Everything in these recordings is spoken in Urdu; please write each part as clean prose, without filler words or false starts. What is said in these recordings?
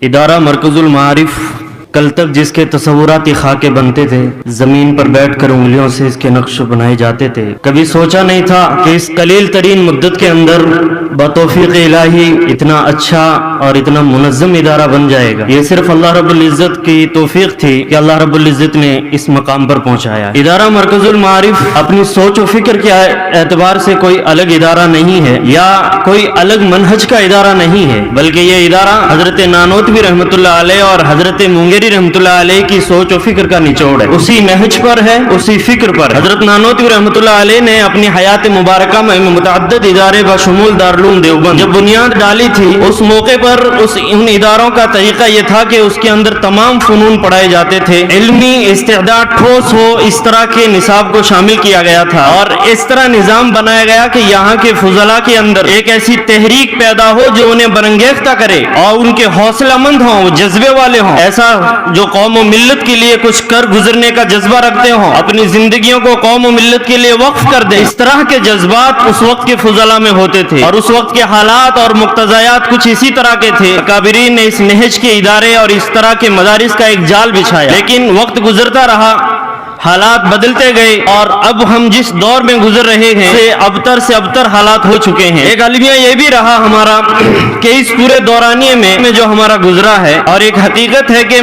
ادارہ مرکز المعارف کل تک جس کے تصوراتی خاکے بنتے تھے، زمین پر بیٹھ کر انگلیوں سے اس کے نقش بنائے جاتے تھے، کبھی سوچا نہیں تھا کہ اس قلیل ترین مدت کے اندر بتوفیق الہی اتنا اچھا اور اتنا منظم ادارہ بن جائے گا۔ یہ صرف اللہ رب العزت کی توفیق تھی کہ اللہ رب العزت نے اس مقام پر پہنچایا۔ ادارہ مرکز المعارف اپنی سوچ و فکر کے اعتبار سے کوئی الگ ادارہ نہیں ہے یا کوئی الگ منہج کا ادارہ نہیں ہے، بلکہ یہ ادارہ حضرت نانوتوی رحمۃ اللہ علیہ اور حضرت مونگیری رحمۃ اللہ علیہ کی سوچ و فکر کا نچوڑ ہے، اسی نہج پر ہے، اسی فکر پر۔ حضرت نانوتوی رحمۃ اللہ علیہ نے اپنی حیات مبارکہ میں متعدد ادارے بشمول دارالعلوم دیوبند جب بنیاد ڈالی تھی، اس موقع پر ان اداروں کا طریقہ یہ تھا کہ اس کے اندر تمام فنون پڑھائے جاتے تھے، علمی استعداد ٹھوس ہو اس طرح کے نصاب کو شامل کیا گیا تھا، اور اس طرح نظام بنایا گیا کہ یہاں کے فضلاء کے اندر ایک ایسی تحریک پیدا ہو جو انہیں برانگیختہ کرے اور ان کے حوصلہ مند ہوں، جذبے والے ہوں، ایسا جو قوم و ملت کے لیے کچھ کر گزرنے کا جذبہ رکھتے ہوں، اپنی زندگیوں کو قوم و ملت کے لیے وقف کر دیں۔ اس طرح کے جذبات اس وقت کے فضلاء میں ہوتے تھے، اور اس وقت کے حالات اور مقتضیات کچھ اسی طرح کے تھے۔ اکابرین نے اس نہج کے ادارے اور اس طرح کے مدارس کا ایک جال بچھایا، لیکن وقت گزرتا رہا، حالات بدلتے گئے، اور اب ہم جس دور میں گزر رہے ہیں سے ابتر حالات ہو چکے ہیں۔ ایک المیہ یہ بھی رہا ہمارا کہ اس پورے دورانیے میں جو ہمارا گزرا ہے، اور ایک حقیقت ہے کہ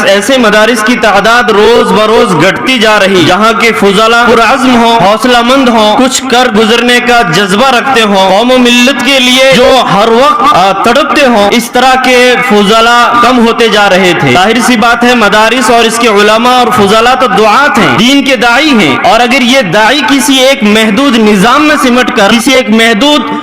ایسے مدارس کی تعداد روز بروز گھٹتی جا رہی، جہاں کے فضلاء پرعزم ہوں، حوصلہ مند ہوں، کچھ کر گزرنے کا جذبہ رکھتے ہوں، قوم و ملت کے لیے جو ہر وقت تڑپتے ہوں، اس طرح کے فضلاء کم ہوتے جا رہے تھے۔ ظاہر سی بات ہے، مدارس اور اس کے علماء اور فضلاء تو دعات ہیں، دین کے داعی ہیں، اور اگر یہ داعی کسی ایک محدود نظام میں سمٹ کر، کسی ایک محدود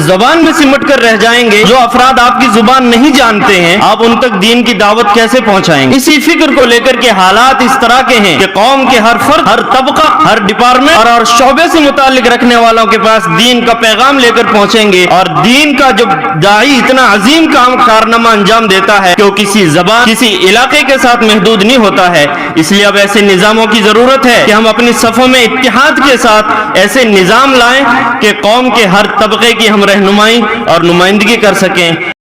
زبان میں سمٹ کر رہ جائیں گے، جو افراد آپ کی زبان نہیں جانتے ہیں، آپ ان تک دین کی دعوت کیسے پہنچائیں گے؟ اسی فکر کو لے کر کے حالات اس طرح کے ہیں کہ قوم کے ہر فرد، ہر طبقہ، ہر ڈپارٹمنٹ اور شعبے سے متعلق رکھنے والوں کے پاس دین کا پیغام لے کر پہنچیں گے، اور دین کا جو داعی اتنا عظیم کارنامہ انجام دیتا ہے کہ وہ کسی زبان، کسی علاقے کے ساتھ محدود نہیں ہوتا ہے۔ اس لیے اب ایسے نظاموں کی ضرورت ہے کہ ہم اپنی صفوں میں اتحاد کے ساتھ ایسے نظام لائیں کہ قوم کے ہر طبقے کی ہم رہنمائی اور نمائندگی کر سکیں۔